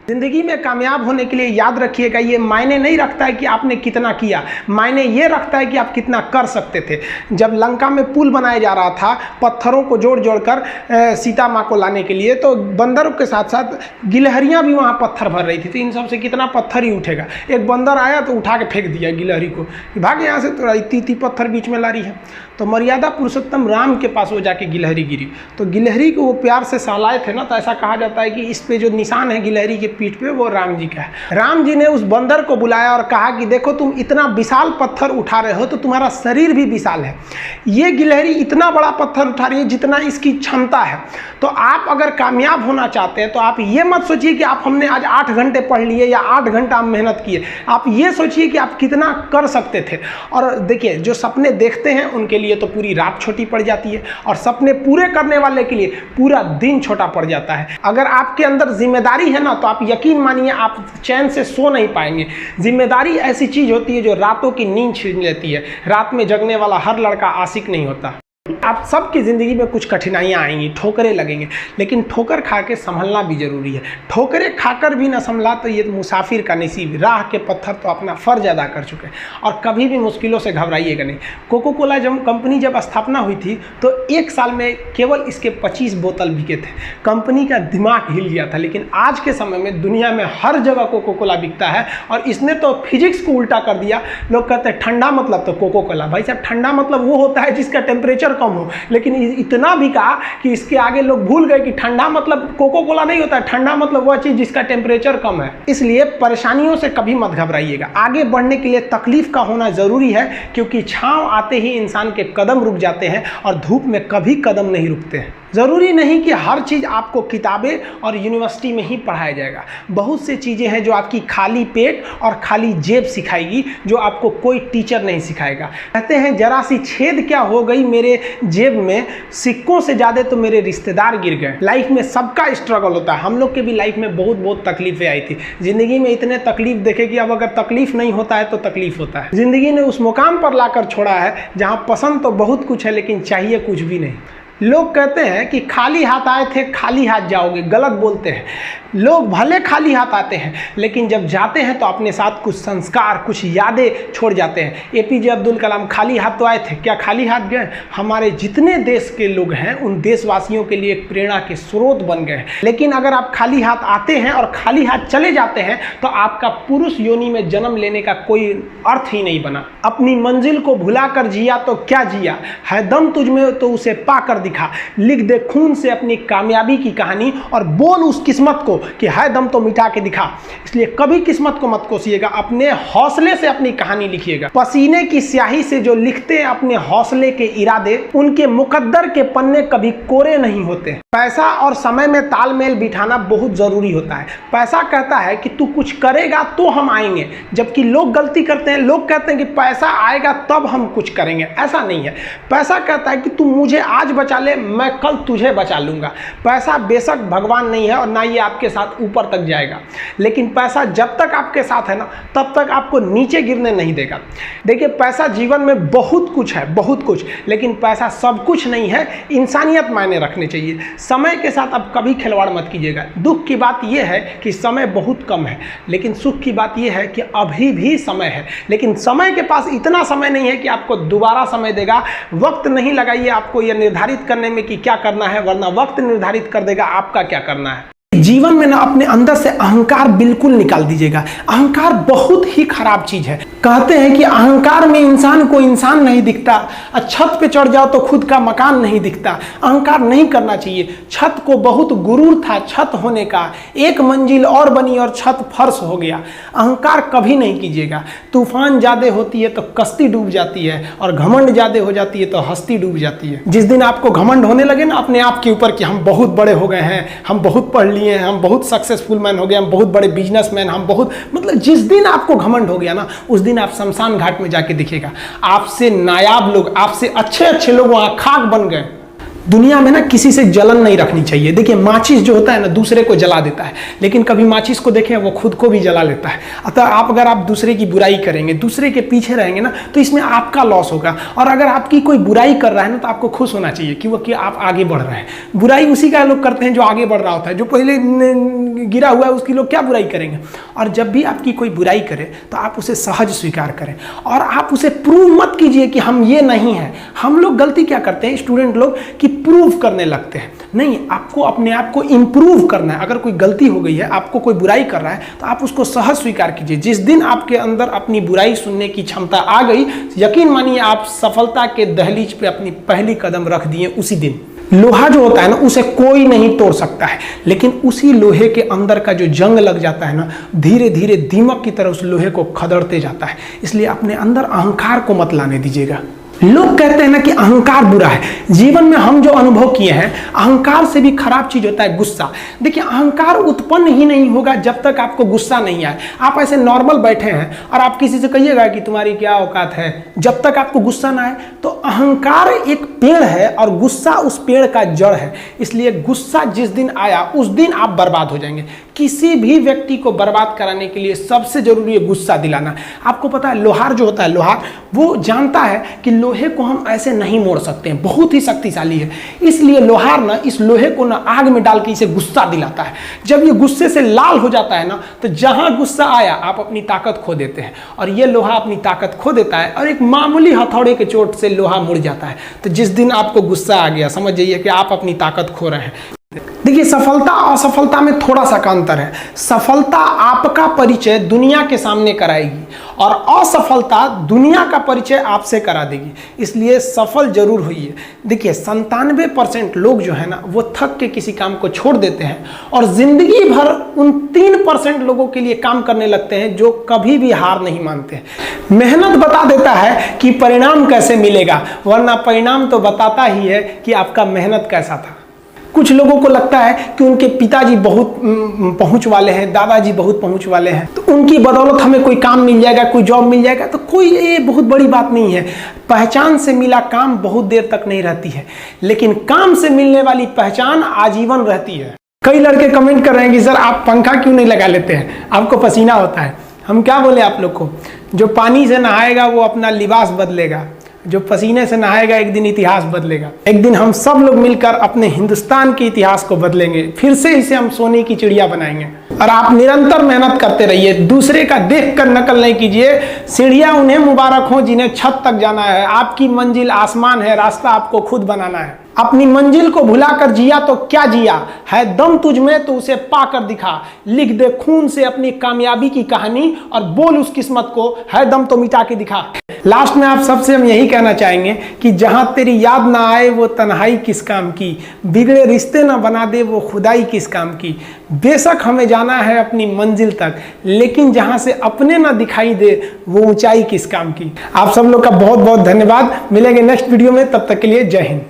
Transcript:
जिंदगी में कामयाब होने के लिए याद रखिएगा, ये मायने नहीं रखता है कि आपने कितना किया, मायने ये रखता है कि आप कितना कर सकते थे। जब लंका में पुल बनाया जा रहा था पत्थरों को जोड़ जोड़ कर सीता माँ को लाने के लिए, तो बंदरों के साथ साथ गिलहरियाँ भी वहाँ पत्थर भर रही थी। तो इन सब से कितना पत्थर ही उठेगा। एक बंदर आया तो उठा के फेंक दिया गिलहरी को, भाग यहाँ से, तो इतनी पत्थर बीच में ला रही है। तो मर्यादा पुरुषोत्तम राम के पास वो जाके गिलहरी गिरी, तो गिलहरी को वो प्यार से सहलाए थे ना, तो ऐसा कहा जाता है कि इस पे जो निशान है गिलहरी के पीठ पे, वो राम जी का है। राम जी ने उस बंदर को बुलाया और कहा कि देखो तुम इतना विशाल पत्थर उठा रहे हो तो तुम्हारा शरीर भी विशाल है, ये गिलहरी इतना बड़ा पत्थर उठा रही है जितना इसकी क्षमता है। तो आप अगर कामयाब होना चाहते हैं तो आप ये मत सोचिए कि आप हमने आज 8 घंटे पढ़ लिए या 8 घंटा मेहनत किए, आप ये सोचिए कि आप कितना कर सकते थे। और देखिए, जो सपने देखते हैं उनके लिए तो पूरी रात छोटी पड़ जाती है, और सपने पूरे करने वाले के लिए पूरा दिन छोटा पड़ जाता है। अगर आपके अंदर जिम्मेदारी है ना, तो आप यकीन मानिए आप चैन से सो नहीं पाएंगे। जिम्मेदारी ऐसी चीज होती है जो रातों की नींद छीन लेती है। रात में जगने वाला हर लड़का आशिक नहीं होता। आप सबकी ज़िंदगी में कुछ कठिनाइयाँ आएंगी, ठोकरें लगेंगे, लेकिन ठोकर खा के संभलना भी जरूरी है। ठोकरें खाकर भी ना संभला तो ये मुसाफिर का नसीब। राह के पत्थर तो अपना फर्ज अदा कर चुके हैं, और कभी भी मुश्किलों से घबराइएगा नहीं। कोको कोला कंपनी जब स्थापना हुई थी तो 1 साल में केवल इसके 25 बोतल बिके थे। कंपनी का दिमाग हिल गया था। लेकिन आज के समय में दुनिया में हर जगह कोको कोला बिकता है, और इसने तो फिजिक्स को उल्टा कर दिया। लोग कहते हैं ठंडा मतलब तो कोको कोला। भाई साहब, ठंडा मतलब वो होता है जिसका टेम्परेचर कम हो, लेकिन इतना भी कहा कि इसके आगे लोग भूल गए कि ठंडा मतलब कोको कोला नहीं होता है, ठंडा मतलब वह चीज जिसका टेम्परेचर कम है। इसलिए परेशानियों से कभी मत घबराइएगा। आगे बढ़ने के लिए तकलीफ का होना जरूरी है, क्योंकि छांव आते ही इंसान के कदम रुक जाते हैं और धूप में कभी कदम नहीं रुकते हैं। ज़रूरी नहीं कि हर चीज़ आपको किताबें और यूनिवर्सिटी में ही पढ़ाया जाएगा। बहुत सी चीज़ें हैं जो आपकी खाली पेट और खाली जेब सिखाएगी, जो आपको कोई टीचर नहीं सिखाएगा। कहते हैं जरा सी छेद क्या हो गई मेरे जेब में, सिक्कों से ज़्यादा तो मेरे रिश्तेदार गिर गए। लाइफ में सबका स्ट्रगल होता है। हम लोग के भी लाइफ में बहुत तकलीफें आई थी। ज़िंदगी में इतने तकलीफ देखे कि अब अगर तकलीफ नहीं होता है तो तकलीफ होता है। ज़िंदगी ने उस मुकाम पर लाकर छोड़ा है जहाँ पसंद तो बहुत कुछ है, लेकिन चाहिए कुछ भी नहीं। लोग कहते हैं कि खाली हाथ आए थे खाली हाथ जाओगे, गलत बोलते हैं। लोग भले खाली हाथ आते हैं, लेकिन जब जाते हैं तो अपने साथ कुछ संस्कार, कुछ यादें छोड़ जाते हैं। एपीजे अब्दुल कलाम खाली हाथ तो आए थे, क्या खाली हाथ गए? हमारे जितने देश के लोग हैं उन देशवासियों के लिए एक प्रेरणा के स्रोत बन गए हैं। लेकिन अगर आप खाली हाथ आते हैं और खाली हाथ चले जाते हैं तो आपका पुरुष योनि में जन्म लेने का कोई अर्थ ही नहीं बना। अपनी मंजिल को भुलाकर जिया तो क्या जिया, है दम तुझ में तो उसे पाकर दिखा। लिख दे खून से अपनी कामयाबी की कहानी और बोल उस किस्मत को कि है दम तो मिटा के दिखा। इसलिए कभी किस्मत को मत कोसिएगा, अपने हौसले से अपनी कहानी लिखिएगा। पसीने की स्याही से जो लिखते हैं अपने हौसले के इरादे, उनके मुकद्दर के पन्ने कभी कोरे नहीं होते। पैसा और समय में तालमेल बिठाना बहुत जरूरी होता है। पैसा कहता है कि तू कुछ करेगा तो हम आएंगे, जबकि लोग गलती करते हैं। लोग कहते हैं कि पैसा आएगा तब हम कुछ करेंगे। ऐसा नहीं है। पैसा कहता है कि तू मुझे आज बचा ले, मैं कल तुझे बचा लूंगा। पैसा बेशक भगवान नहीं है और ना ये आपके साथ ऊपर तक जाएगा, लेकिन पैसा जब तक आपके साथ है ना, तब तक आपको नीचे गिरने नहीं देगा। देखिए, पैसा जीवन में बहुत कुछ है, बहुत कुछ, लेकिन पैसा सब कुछ नहीं है। इंसानियत मायने रखने चाहिए। समय के साथ आप कभी खिलवाड़ मत कीजिएगा। दुख की बात यह है कि समय बहुत कम है, लेकिन सुख की बात यह है कि अभी भी समय है। लेकिन समय के पास इतना समय नहीं है कि आपको दोबारा समय देगा। वक्त नहीं लगाइए आपको यह निर्धारित करने में कि क्या करना है, वरना वक्त निर्धारित कर देगा आपका क्या करना है। जीवन में ना अपने अंदर से अहंकार बिल्कुल निकाल दीजिएगा। अहंकार बहुत ही खराब चीज है। कहते हैं कि अहंकार में इंसान को इंसान नहीं दिखता, छत पे चढ़ जाओ तो खुद का मकान नहीं दिखता। अहंकार नहीं करना चाहिए। छत को बहुत गुरूर था छत होने का, एक मंजिल और बनी और छत फर्श हो गया। अहंकार कभी नहीं कीजिएगा। तूफान ज्यादा होती है तो कश्ती डूब जाती है, और घमंड ज्यादा हो जाती है तो हस्ती डूब जाती है। जिस दिन आपको घमंड होने लगे ना अपने आप के ऊपर कि हम बहुत बड़े हो गए हैं, हम बहुत पढ़ लिए, हम बहुत सक्सेसफुल मैन हो गए, हम बहुत बड़े बिजनेसमैन, हम बहुत, मतलब जिस दिन आपको घमंड हो गया ना, उस दिन आप शमशान घाट में जाके दिखेगा आपसे नायाब लोग, आपसे अच्छे लोग वहां खाक बन गए। दुनिया में ना किसी से जलन नहीं रखनी चाहिए। देखिए माचिस जो होता है ना दूसरे को जला देता है, लेकिन कभी माचिस को देखें वो खुद को भी जला लेता है। अतः अगर आप दूसरे की बुराई करेंगे, दूसरे के पीछे रहेंगे ना, तो इसमें आपका लॉस होगा। और अगर आपकी कोई बुराई कर रहा है ना तो आपको खुश होना चाहिए कि आप आगे बढ़ रहे हैं। बुराई उसी का लोग करते हैं जो आगे बढ़ रहा होता है, जो पहले गिरा हुआ है उसकी लोग क्या बुराई करेंगे। और जब भी आपकी कोई बुराई करे तो आप उसे सहज स्वीकार करें और आप उसे प्रूव मत कीजिए कि हम ये नहीं हैं। हम लोग गलती क्या करते हैं स्टूडेंट लोग कि प्रूव करने लगते हैं। नहीं, आपको अपने आप को इंप्रूव करना है। अगर कोई गलती हो गई है, आपको कोई बुराई कर रहा है, तो आप उसको सहज स्वीकार कीजिए। जिस दिन आपके अंदर अपनी बुराई सुनने की क्षमता आ गई, यकीन मानिए आप सफलता के दहलीज पे अपनी पहली कदम रख दिए उसी दिन। लोहा जो होता है ना उसे कोई नहीं तोड़ सकता है, लेकिन उसी लोहे के अंदर का जो जंग लग जाता है ना, धीरे धीरे दीमक की तरह उस लोहे को खदड़ते जाता है। इसलिए अपने अंदर अहंकार को मत लाने दीजिएगा। लोग कहते हैं ना कि अहंकार बुरा है। जीवन में हम जो अनुभव किए हैं, अहंकार से भी खराब चीज होता है गुस्सा। देखिए अहंकार उत्पन्न ही नहीं होगा जब तक आपको गुस्सा नहीं आए। आप ऐसे नॉर्मल बैठे हैं और आप किसी से कहिएगा कि तुम्हारी क्या औकात है, जब तक आपको गुस्सा ना आए। तो अहंकार एक पेड़ है और गुस्सा उस पेड़ का जड़ है। इसलिए गुस्सा जिस दिन आया उस दिन आप बर्बाद हो जाएंगे। किसी भी व्यक्ति को बर्बाद कराने के लिए सबसे जरूरी है गुस्सा दिलाना। आपको पता है लोहार जो होता है, लोहार वो जानता है कि लोहे को हम ऐसे नहीं मोड़ सकते हैं, बहुत ही शक्तिशाली है। इसलिए लोहार ना इस लोहे को ना आग में डाल के इसे गुस्सा दिलाता है। जब ये गुस्से से लाल हो जाता है ना, तो जहां गुस्सा आया आप अपनी ताकत खो देते हैं। और ये लोहा अपनी ताकत खो देता है और एक मामूली हथौड़े के चोट से लोहा मुड़ जाता है। तो जिस दिन आपको गुस्सा आ गया, समझ जाइए कि आप अपनी ताकत खो रहे हैं। देखिए सफलता और असफलता में थोड़ा सा का अंतर है। सफलता आपका परिचय दुनिया के सामने कराएगी और असफलता दुनिया का परिचय आपसे करा देगी। इसलिए सफल जरूर होइए। देखिए 97% लोग जो है ना वो थक के किसी काम को छोड़ देते हैं और जिंदगी भर उन 3% लोगों के लिए काम करने लगते हैं जो कभी भी हार नहीं मानते हैं। मेहनत बता देता है कि परिणाम कैसे मिलेगा, वरना परिणाम तो बताता ही है कि आपका मेहनत कैसा था। कुछ लोगों को लगता है कि उनके पिताजी बहुत पहुंच वाले हैं, दादाजी बहुत पहुंच वाले हैं, तो उनकी बदौलत हमें कोई काम मिल जाएगा, कोई जॉब मिल जाएगा। तो कोई ये बहुत बड़ी बात नहीं है। पहचान से मिला काम बहुत देर तक नहीं रहती है, लेकिन काम से मिलने वाली पहचान आजीवन रहती है। कई लड़के कमेंट कर रहे हैं कि सर आप पंखा क्यों नहीं लगा लेते हैं, आपको पसीना होता है। हम क्या बोले आप लोग को, जो पानी से नहाएगा वो अपना लिबास बदलेगा, जो पसीने से नहाएगा एक दिन इतिहास बदलेगा। एक दिन हम सब लोग मिलकर अपने हिंदुस्तान के इतिहास को बदलेंगे, फिर से इसे हम सोने की चिड़िया बनाएंगे। और आप निरंतर मेहनत करते रहिए, दूसरे का देखकर नकल नहीं कीजिए। सीढ़ियां उन्हें मुबारक हो जिन्हें छत तक जाना है। आपकी मंजिल आसमान है, रास्ता आपको खुद बनाना है। अपनी मंजिल को भुलाकर जिया तो क्या जिया है, दम तुझ में तो उसे पाकर दिखा। लिख दे खून से अपनी कामयाबी की कहानी और बोल उस किस्मत को है दम तो मिटा के दिखा। लास्ट में आप सबसे हम यही कहना चाहेंगे कि जहां तेरी याद ना आए वो तन्हाई किस काम की, बिगड़े रिश्ते ना बना दे वो खुदाई किस काम की। बेशक हमें जाना है अपनी मंजिल तक, लेकिन जहां से अपने ना दिखाई दे वो ऊंचाई किस काम की। आप सब लोग का बहुत बहुत धन्यवाद। मिलेंगे नेक्स्ट वीडियो में, तब तक के लिए जय हिंद।